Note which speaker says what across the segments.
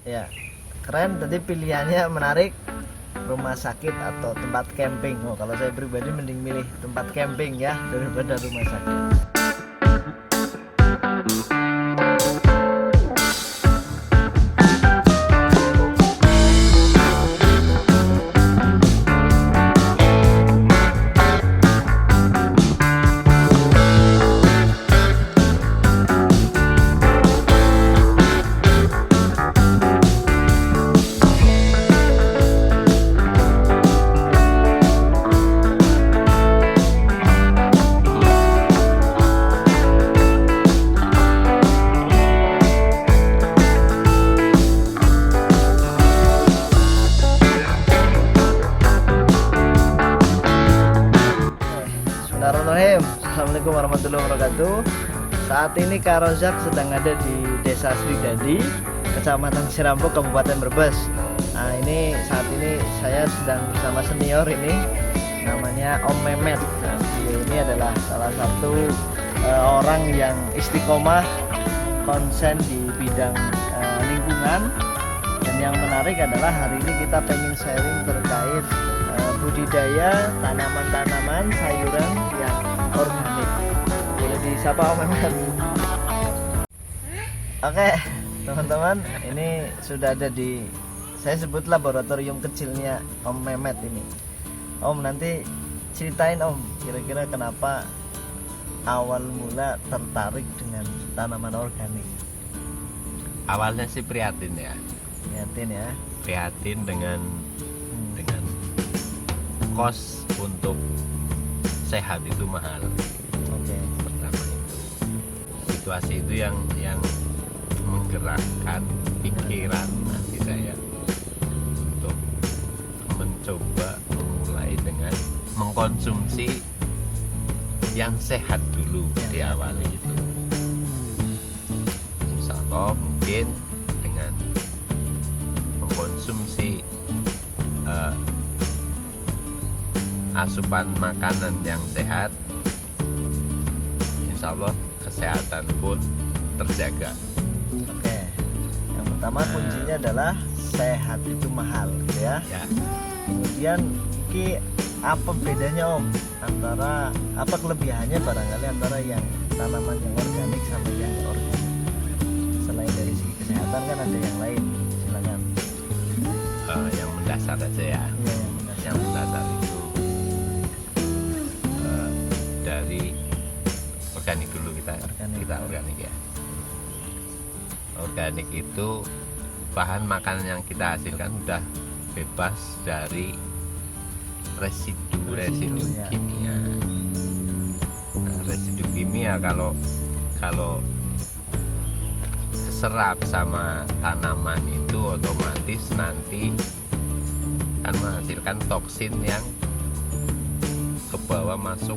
Speaker 1: Ya, keren. Tadi pilihannya menarik, rumah sakit atau tempat camping. Oh, kalau saya pribadi mending milih tempat camping ya daripada rumah sakit. Bismillahirrahmanirrahim. Assalamualaikum warahmatullahi wabarakatuh. Saat ini Kak Rozak sedang ada di Desa Sridadi, Kecamatan Sirampok, Kabupaten Brebes. Nah, saat ini saya sedang bersama senior ini, namanya Om Memet. Nah, beliau ini adalah salah satu orang yang istiqomah konsen di bidang lingkungan. Dan yang menarik adalah hari ini kita pengen sharing terkait budidaya tanaman-tanaman sayuran yang organik. Boleh disapa Om Mehmet. Oke teman-teman, ini sudah ada di, saya sebut laboratorium kecilnya Om Mehmet ini. Om, nanti ceritain Om, kira-kira kenapa awal mula tertarik dengan tanaman organik?
Speaker 2: Awalnya sih prihatin ya.
Speaker 1: Prihatin ya.
Speaker 2: Prihatin dengan kos untuk sehat itu mahal.
Speaker 1: Oke.
Speaker 2: Pertama itu situasi itu yang menggerakkan pikiran hati saya untuk mencoba memulai dengan mengkonsumsi yang sehat dulu di awal itu. Insya Allah mungkin dengan mengkonsumsi asupan makanan yang sehat, insya Allah kesehatan pun terjaga.
Speaker 1: Oke, yang pertama kuncinya adalah sehat itu mahal, gitu ya. Kemudian apa bedanya Om antara, apa kelebihannya barangkali antara yang tanaman yang organik sama yang organik? Selain dari segi kesehatan kan ada yang lain, silakan.
Speaker 2: Yang mendasar aja ya.
Speaker 1: Iya,
Speaker 2: yang mendasar itu dari organik dulu, kita organik ya. Organik itu bahan makanan yang kita hasilkan sudah bebas dari residu
Speaker 1: ya.
Speaker 2: kimia. Nah, residu kimia kalau serap sama tanaman itu otomatis nanti akan menghasilkan toksin yang ke bawah masuk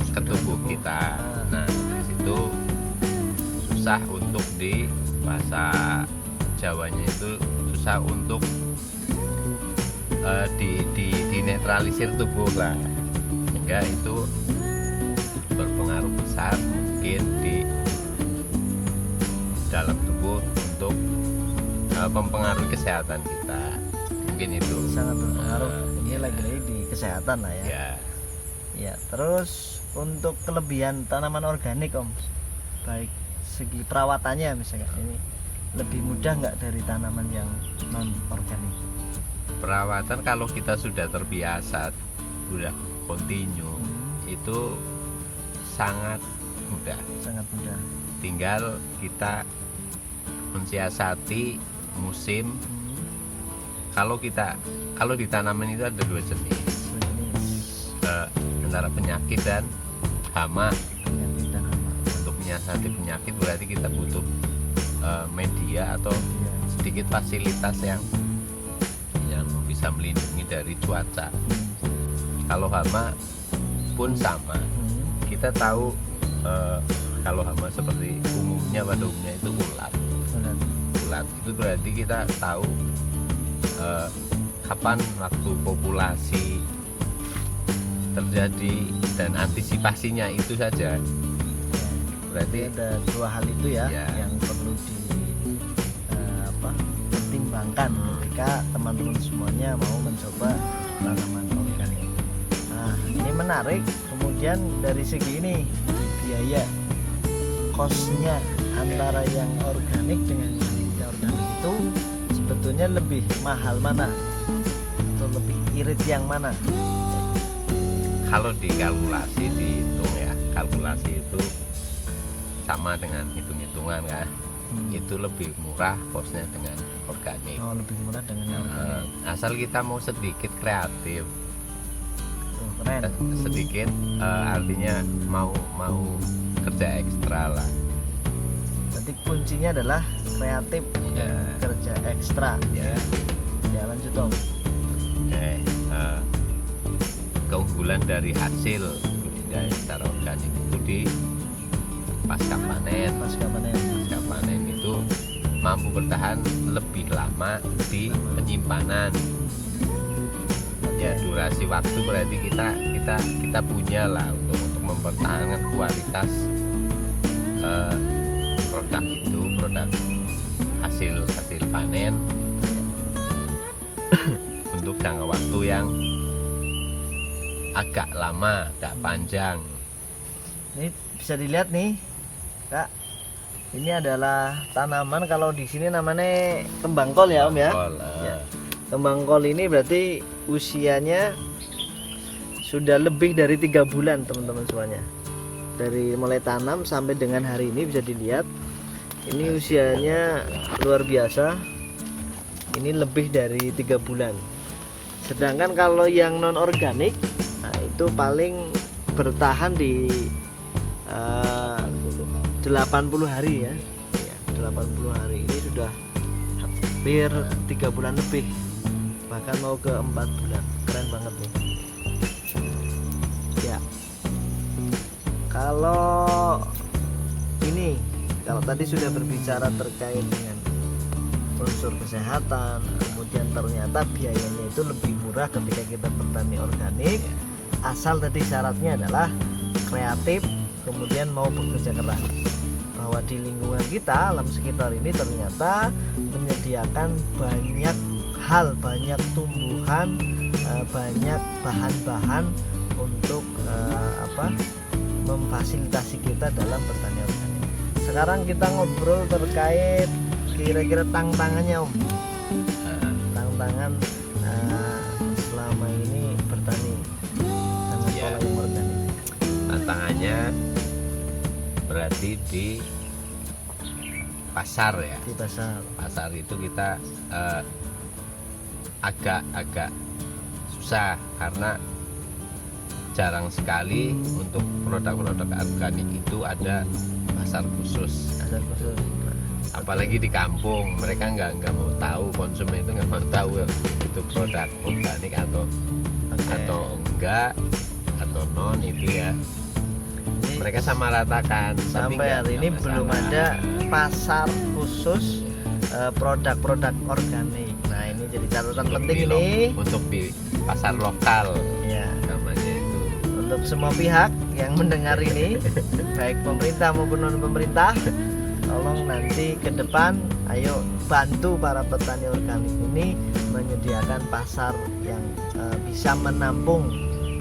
Speaker 2: ke tubuh kita. Nah, itu susah untuk di bahasa Jawanya itu susah untuk dinetralisir tubuh lah, sehingga itu berpengaruh besar mungkin di dalam tubuh untuk mempengaruhi kesehatan kita. Mungkin itu
Speaker 1: sangat berpengaruh. Ini lagi-lagi di kesehatan lah ya. Ya, terus untuk kelebihan tanaman organik Om, baik segi perawatannya misalnya, ini lebih mudah nggak dari tanaman yang non organik?
Speaker 2: Perawatan kalau kita sudah terbiasa, sudah continue, itu sangat mudah.
Speaker 1: Sangat mudah.
Speaker 2: Tinggal kita mensiasati musim. Kalau di tanaman itu ada dua jenis. Antara penyakit dan hama. Untuk menyiasati penyakit berarti kita butuh media atau sedikit fasilitas yang bisa melindungi dari cuaca. Kalau hama pun sama. Kita tahu kalau hama seperti pada umumnya itu ulat. Itu berarti kita tahu kapan waktu populasi terjadi dan antisipasinya itu saja. Berarti
Speaker 1: ada dua hal itu ya, yang perlu jika teman-teman semuanya mau mencoba tanaman organik. Nah, ini menarik. Kemudian dari segi ini biaya, cost-nya antara yang organik dengan yang tidak organik itu sebetulnya lebih mahal mana atau lebih irit yang mana?
Speaker 2: Kalau dikalkulasi, dihitung ya, kalkulasi itu sama dengan hitung-hitungan kan. Itu lebih murah kosnya dengan organik.
Speaker 1: Oh, lebih murah dengan yang organik.
Speaker 2: Asal kita mau sedikit kreatif,
Speaker 1: Keren.
Speaker 2: sedikit artinya mau kerja ekstra lah.
Speaker 1: Berarti kuncinya adalah kreatif
Speaker 2: Ya.
Speaker 1: dan kerja ekstra.
Speaker 2: Ya.
Speaker 1: Ya, lanjut Om.
Speaker 2: Keunggulan dari hasil budidaya secara organik itu di pasca panen.
Speaker 1: Pasca panen.
Speaker 2: Itu mampu bertahan lebih lama di penyimpanan. Ya, durasi waktu berarti kita punya lah untuk mempertahankan kualitas produk itu, produk hasil panen untuk jangka waktu yang agak lama, agak panjang.
Speaker 1: Ini bisa dilihat nih, Kak. Ini adalah tanaman, kalau di sini namanya kembang kol ya Om ya.
Speaker 2: Kol,
Speaker 1: Ya. Kembang kol ini berarti usianya sudah lebih dari 3 bulan teman-teman semuanya. Dari mulai tanam sampai dengan hari ini bisa dilihat. Ini usianya luar biasa. Ini lebih dari 3 bulan. Sedangkan kalau yang non organik, nah itu paling bertahan di 80 hari ya. 80 hari. Ini sudah hampir 3 bulan lebih, bahkan mau ke 4 bulan. Keren banget nih ya. Kalau ini, kalau tadi sudah berbicara terkait dengan unsur kesehatan, kemudian ternyata biayanya itu lebih murah ketika kita bertani organik, asal tadi syaratnya adalah kreatif, kemudian mau bekerja keras. Bahwa di lingkungan kita, alam sekitar ini ternyata menyediakan banyak hal, banyak tumbuhan, banyak bahan-bahan untuk memfasilitasi kita dalam bertani organik. Sekarang kita ngobrol terkait kira-kira tantangannya Om. Tantangan selama ini bertani dengan
Speaker 2: Ya.
Speaker 1: pola yang organik.
Speaker 2: Tantangannya berarti di pasar ya.
Speaker 1: Di
Speaker 2: Pasar itu kita agak susah karena jarang sekali untuk produk-produk organik itu ada pasar khusus.
Speaker 1: ada khusus.
Speaker 2: Apalagi di kampung, mereka nggak mau tahu, konsumen itu nggak mau tahu itu produk organik atau enggak atau non itu ya.
Speaker 1: Jadi,
Speaker 2: Mereka sama ratakan. tapi
Speaker 1: sampai
Speaker 2: nggak
Speaker 1: hari ini
Speaker 2: masalah.
Speaker 1: belum ada pasar khusus produk-produk organik. Nah, ini jadi catatan
Speaker 2: Untuk
Speaker 1: penting
Speaker 2: di
Speaker 1: ini
Speaker 2: untuk di pasar lokal
Speaker 1: ya,
Speaker 2: namanya itu.
Speaker 1: untuk semua pihak yang mendengar ini, baik pemerintah maupun non pemerintah, tolong nanti ke depan ayo bantu para petani organik ini menyediakan pasar yang bisa menampung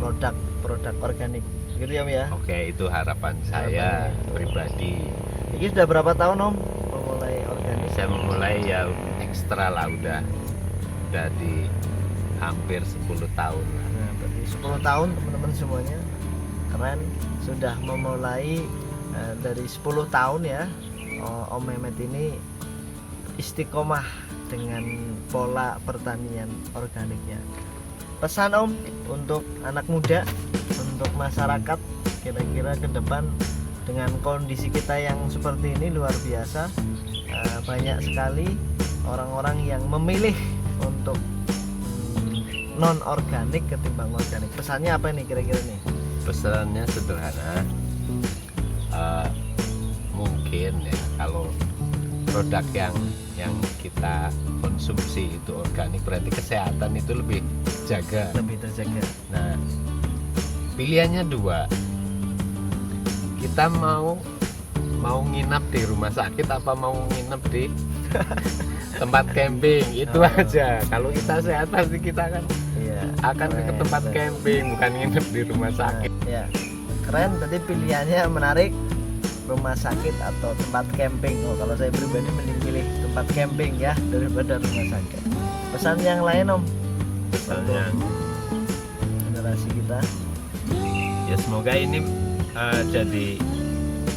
Speaker 1: produk-produk organik, gitu ya Om ya.
Speaker 2: Oke, itu harapan saya pribadi.
Speaker 1: Ini sudah berapa tahun Om memulai organik?
Speaker 2: Saya memulai ya ekstra lah, udah di hampir 10 tahun lah.
Speaker 1: Nah, berarti 10 tahun teman-teman semuanya. Keren, sudah memulai dari 10 tahun ya. Om Mehmet ini istiqomah dengan pola pertanian organiknya. Pesan Om untuk anak muda, untuk masyarakat, kira-kira ke depan dengan kondisi kita yang seperti ini luar biasa, banyak sekali orang-orang yang memilih untuk non organik ketimbang organik. Pesannya apa nih kira-kira nih?
Speaker 2: Pesannya sederhana, mungkin ya kalau produk yang kita konsumsi itu organik berarti kesehatan itu lebih terjaga. Nah, pilihannya 2, kita mau nginap di rumah sakit apa mau nginap di tempat camping itu aja. Kalau kita sehat pasti kita kan
Speaker 1: Iya.
Speaker 2: akan ke
Speaker 1: Keren,
Speaker 2: tempat
Speaker 1: keren.
Speaker 2: camping, bukan nginep di rumah sakit.
Speaker 1: Ya, keren. Tadi pilihannya menarik, rumah sakit atau tempat camping. Oh, kalau saya pribadi mending pilih tempat camping ya daripada rumah sakit. Pesan yang lain Om,
Speaker 2: Misalnya
Speaker 1: generasi kita.
Speaker 2: ya semoga ini jadi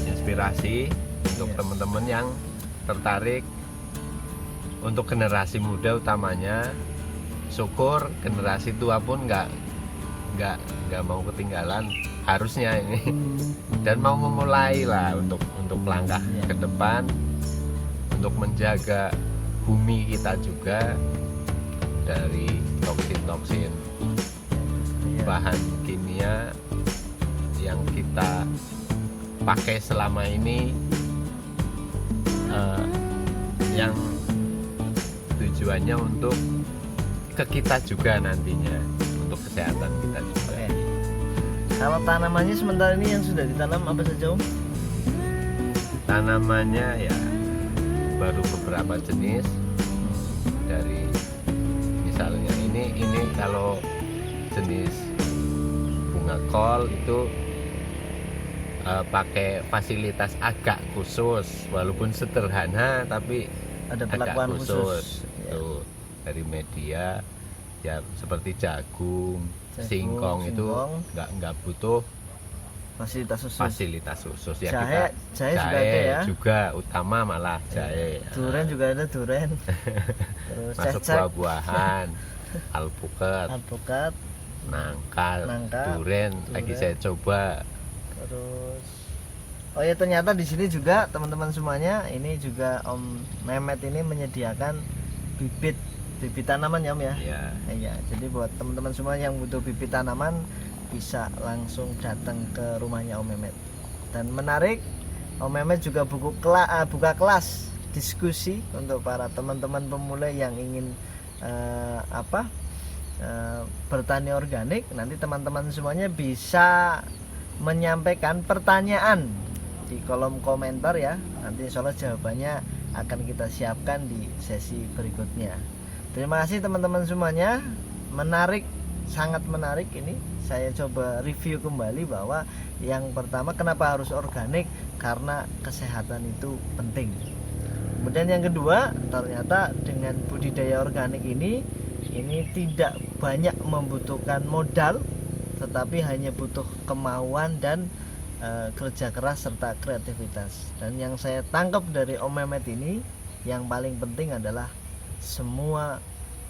Speaker 2: inspirasi untuk
Speaker 1: Yes.
Speaker 2: teman-teman yang tertarik, untuk generasi muda utamanya. Syukur generasi tua pun nggak mau ketinggalan harusnya ini, dan mau memulai lah untuk melangkah
Speaker 1: Yeah.
Speaker 2: ke depan, untuk menjaga bumi kita juga dari toksin-toksin
Speaker 1: Iya.
Speaker 2: bahan kimia yang kita pakai selama ini, yang tujuannya untuk ke kita juga nantinya, untuk kesehatan kita juga.
Speaker 1: Oke. Kalau tanamannya sementara ini yang sudah ditanam apa saja Om?
Speaker 2: Tanamannya ya baru beberapa jenis, dari misalnya ini kalau jenis bunga kol itu pakai fasilitas agak khusus, walaupun sederhana tapi
Speaker 1: Ada
Speaker 2: agak
Speaker 1: perlakuan khusus. Ya.
Speaker 2: Tuh, dari media ya seperti jagung, singkong itu
Speaker 1: singkong.
Speaker 2: nggak butuh
Speaker 1: Fasilitas khusus.
Speaker 2: fasilitas khusus ya.
Speaker 1: Jahe juga ada ya.
Speaker 2: juga utama, malah jahe.
Speaker 1: Duren juga ada duren. Terus
Speaker 2: Masuk
Speaker 1: cecek,
Speaker 2: buah-buahan, alpukat,
Speaker 1: alpukat,
Speaker 2: nangka,
Speaker 1: Nangka,
Speaker 2: duren lagi
Speaker 1: duren.
Speaker 2: saya coba.
Speaker 1: terus oh ya ternyata di sini juga teman-teman semuanya, ini juga Om Mehmet ini menyediakan bibit tanaman ya Om ya.
Speaker 2: Ya,
Speaker 1: Iya, jadi buat teman-teman semua yang butuh bibit tanaman bisa langsung datang ke rumahnya Om Mehmet. Dan menarik, Om Mehmet juga buka kelas diskusi untuk para teman-teman pemula yang ingin bertani organik. Nanti teman-teman semuanya bisa menyampaikan pertanyaan di kolom komentar ya. Nanti insya Allah jawabannya akan kita siapkan di sesi berikutnya. Terima kasih teman-teman semuanya. Menarik, sangat menarik ini. Saya coba review kembali bahwa yang pertama kenapa harus organik, karena kesehatan itu penting. Kemudian yang kedua, ternyata dengan budidaya organik ini tidak banyak membutuhkan modal, tetapi hanya butuh kemauan dan kerja keras serta kreativitas. Dan yang saya tangkap dari Om Mehmet ini, yang paling penting adalah semua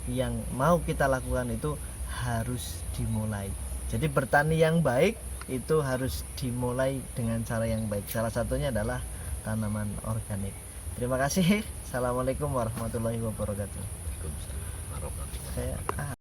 Speaker 1: yang mau kita lakukan itu harus dimulai. Jadi bertani yang baik itu harus dimulai dengan cara yang baik. Salah satunya adalah tanaman organik. Terima kasih. Assalamualaikum warahmatullahi wabarakatuh.
Speaker 2: Waalaikumsalam warahmatullahi wabarakatuh.
Speaker 1: Saya